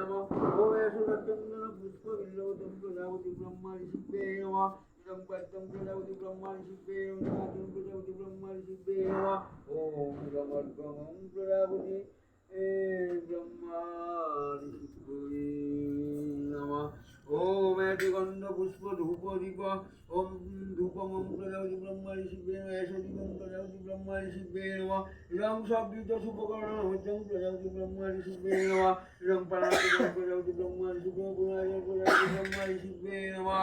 नमः ओम ऐश्वर्यचंदन पुष्प विल्लोदं प्रजापति ब्रह्मा ऋषिभ्ये नमः इदं पद्मं प्रजापति ब्रह्मा ऋषिभ्ये नमः प्रजापति ब्रह्मा ऋषिभ्ये नमः ओम इदमर्घं प्रजापति ब्रह्मा ऋषिभ्ये नमः ओम ऐदिगंध पुष्प धूप दीप ओम धूपम प्रजापति ब्रह्मा ऋषिभ्ये नमः ऐश्वर्यं प्रजापति ब्रह्मा ऋषिभ्ये नमः इदं शब्दित सुपकरणं होतं प्रजापति ब्रह्मा ऋषिभ्ये नमः इदं पराशरं प्रजापति ब्रह्मा ऋषिभ्ये पुराणं प्रजापति ब्रह्मा ऋषिभ्ये नमः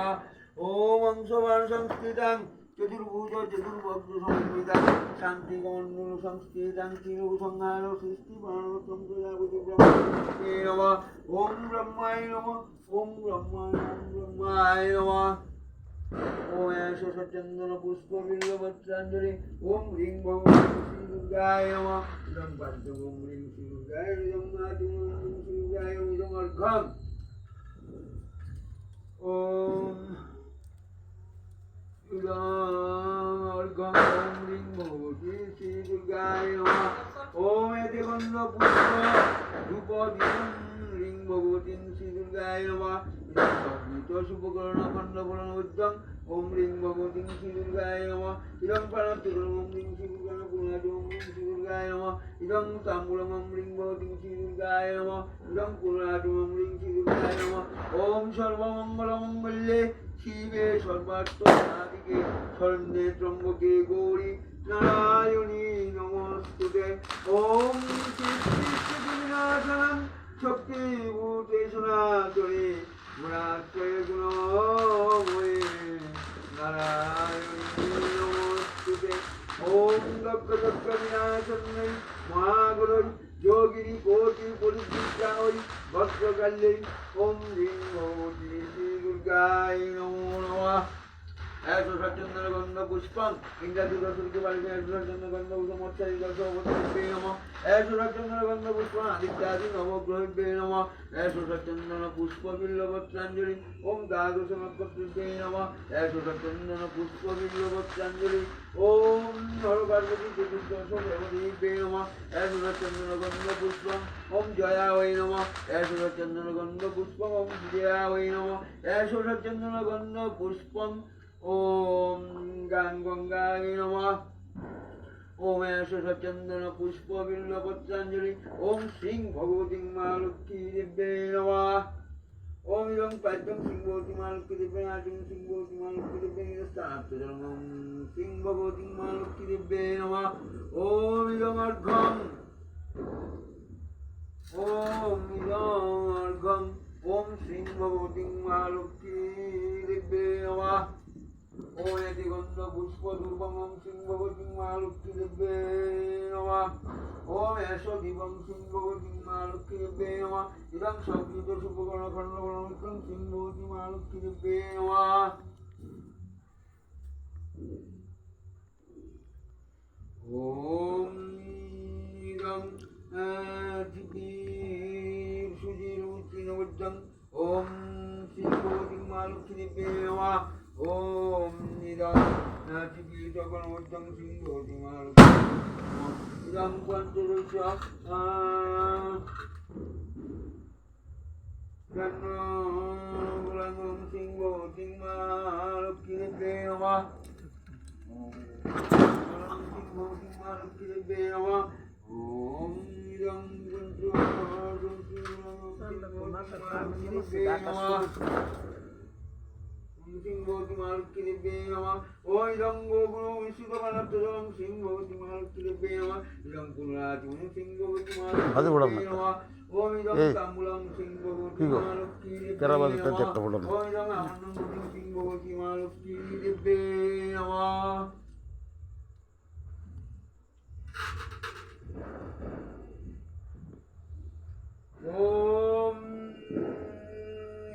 ओम अंशवान संस्कृतं चतुर्भुज चतुर्भुज संस्कृतं शांतिकमंडल संस्कृतं तिरुसंहार सृष्टि बाणोत्तम प्रजापति ब्रह्मा ऋषिभ्ये नमः ओम ब्रह्माय नमः ओम ब्रह्माय नमः ओम ऐश्वर्यचंदन पुष्प बिल्वपत्रांजलि ओम ह्रीं भगवती श्री दुर्गाय नमः इदं पद्मं ओम ह्रीं श्री दुर्गाय इदं नादं ओम ह्रीं श्री दुर्गाय इदं अर्घ्यम् ओम इदं अर्घ्यम् ओम ह्रीं भगवती श्री दुर्गाय नमः ओम ऐदिगंध पुष्प धूप दीपं ह्रीं भगवती श्री दुर्गाय नमः शुभकर्ण खंडफलन उद्यम ओम ह्रीं भगवती श्री दुर्गाय नमः इदं प्रणतुरं ओम ह्रीं श्री दुर्गाय पुनादं ओम ह्रीं श्री दुर्गाय नमः इदं ताम्बूलम् ओम ह्रीं भगवती श्री दुर्गाय नमः इदं पुनादं ओम ह्रीं श्री दुर्गाय नमः ओम सर्वमंगलमंगल्ये शिवे सर्वार्थसाधिके शरण्ये त्र्यंबके गौरी नारायणी नमोस्तुते ओम श्री विनाशनं शक्तिभूते सनातने गुणाश्रय गुणमये नारायणी नमोस्तुते ओम दक्ष दक्ष विनाशन्यै महागुरै योगिनी कोटि परिवृत्तायै भद्रकाल्यै ओम ह्रीं भगवती श्री दुर्गाय नमो नमः ऐश्वर्यचंदन गंध पुष्पं इंद्रदूतसुरके बालिके ऐश्वर्यचंदन गंध पुष्पमोच्चारि दशोपतिभ्ये नमः ऐश्वर्यचंदन गंध पुष्प आदित्यादि नवग्रहेभ्ये नमः ऐश्वर्यचंदन पुष्प बिल्वपत्रांजलि ओम द्वादश नक्षत्रेभ्ये नमः ऐश्वर्यचंदन पुष्प बिल्वपत्रांजलि ओम हर पार्वती चतुर्दश देवदेभ्ये नमः ऐश्वर्यचंदन गंध पुष्पं ओम जया वै नमः ऐश्वर्यचंदन गंध पुष्पं ओम विजया वै नमः ऐश्वर्यचंदन गंध पुष्पं ओम गंगाय नमः ओम ऐश्वर्यचंदन पुष्प बिल्वपत्रांजलि ओम श्रीं भगवती महालक्ष्मी देव्यै नमः ओम इदं पद्मं श्रीं भगवती महालक्ष्मी देव्यै नादं श्रीं भगवती महालक्ष्मी देव्यै स्थानार्थजन्मं श्रीं भगवती महालक्ष्मी देव्यै नमः ओम इदं अर्घ्यम् ओम श्रीं भगवती महालक्ष्मी देव्यै नमः ओम ऐदिगंध पुष्प धूपम ओम श्रीं भगवती महालक्ष्मी देव्यै नमः ओम ऐश्वर्यं श्रीं भगवती महालक्ष्मी देव्यै नमः इदं शब्दित शुभकर्ण खंडफलं श्रीं भगवती महालक्ष्मी देव्यै नमः ओम इदं सुजीरुचिनवज्जं ओम श्रीं भगवती महालक्ष्मी देव्यै नमः ओम इदं चिकीर्तकनवज्जं श्रीं भगवती महालक्ष्मी इदं पंचदश गणगुणं श्रीं भगवती महालक्ष्मी देव्यै नमः श्रीं भगवती महालक्ष्मी देव्यै नमः ओम इदं श्रीं भगवती महालक्ष्मी देव्यै नमः ओम इदं गोगुणं विशुद्धमनन्तजलं श्रीं भगवती महालक्ष्मी देव्यै नमः इदं पुनराजं श्रीं भगवती महालक्ष्मी नमः ओम इदं ताम्बूलं श्रीं भगवती महालक्ष्मी देव्यै नमः ओम इदं आमन्नं श्रीं भगवती महालक्ष्मी देव्यै नमः ओम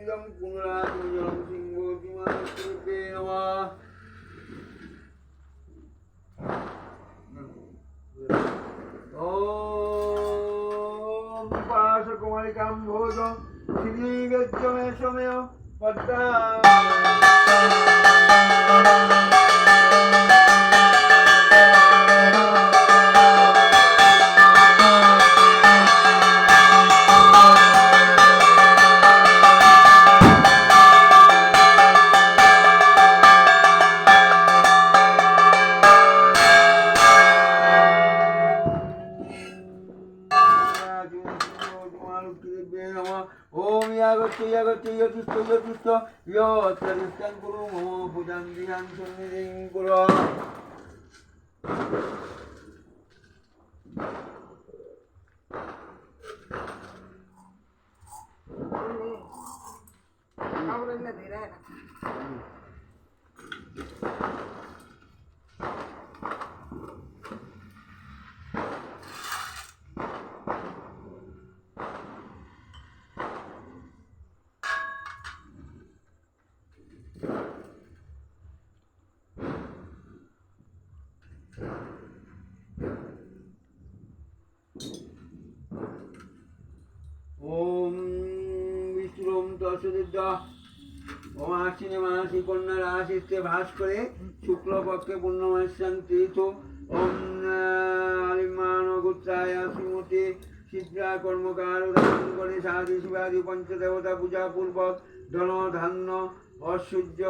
इदं पुनराजं श्रीं भगवती महालक्ष्मी देव्यै नमः ओम पाशकुमारिकां भोजं श्रीगज्जमे समय पद्मा মালুক্রীদেব্যে নমঃ। ওম ইয়াগচ্ছ ইয়াগচ্ছ ইয়তিষ্ঠ ইয়তিষ্ঠ ইয়ত্তরিষ্ঠং কুরু মম পূজাং বিহাং সন্নিধিং কুরু। ওম বিষ্ণুম তৎসদিদ্যা। ওম আশ্বিনে মাসি কন্যা রাশিতে ভাস করে শুক্লপক্ষে পূর্ণমাস্যাং তীর্থ। ওম আলিমান গোত্রায় শ্রীমতী সিদ্ধা কর্মকার ধারণ করে সাধু শিবাদি পঞ্চদেবতা পূজা পূর্বক ধন ধান্য ঐশ্বর্য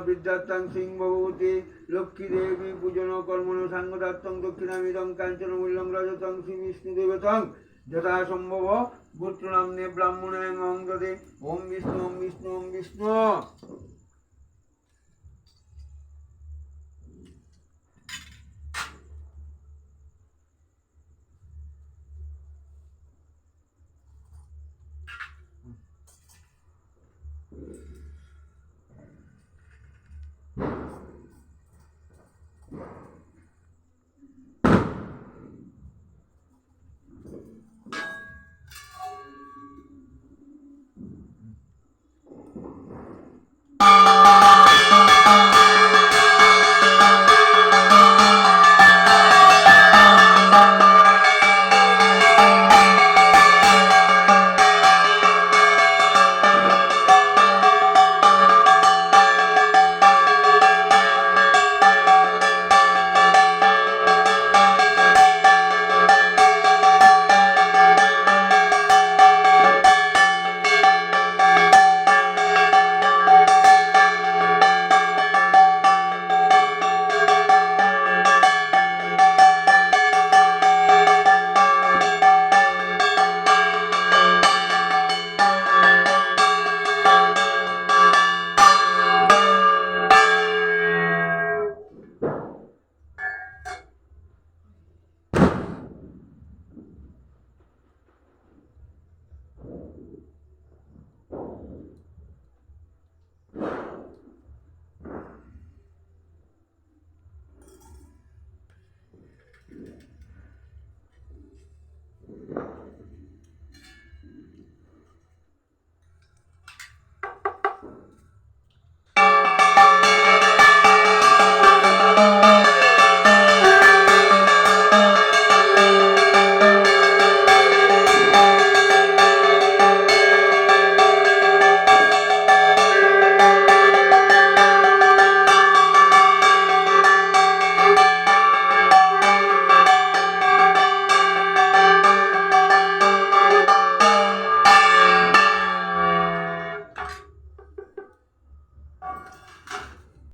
বিদ্যাত্তাং সিং ভগবতী লক্ষ্মী দেবী পূজন কর্মণ সাঙ্গদাত্তং দক্ষিণামিদং কাঞ্চন মূল্যং রজতং শ্রী বিষ্ণুদেবতং যথা সম্ভব গোত্র নাম্নে ব্রাহ্মণায় মহং দদে। ওম বিষ্ণু ওম বিষ্ণু ওম বিষ্ণু।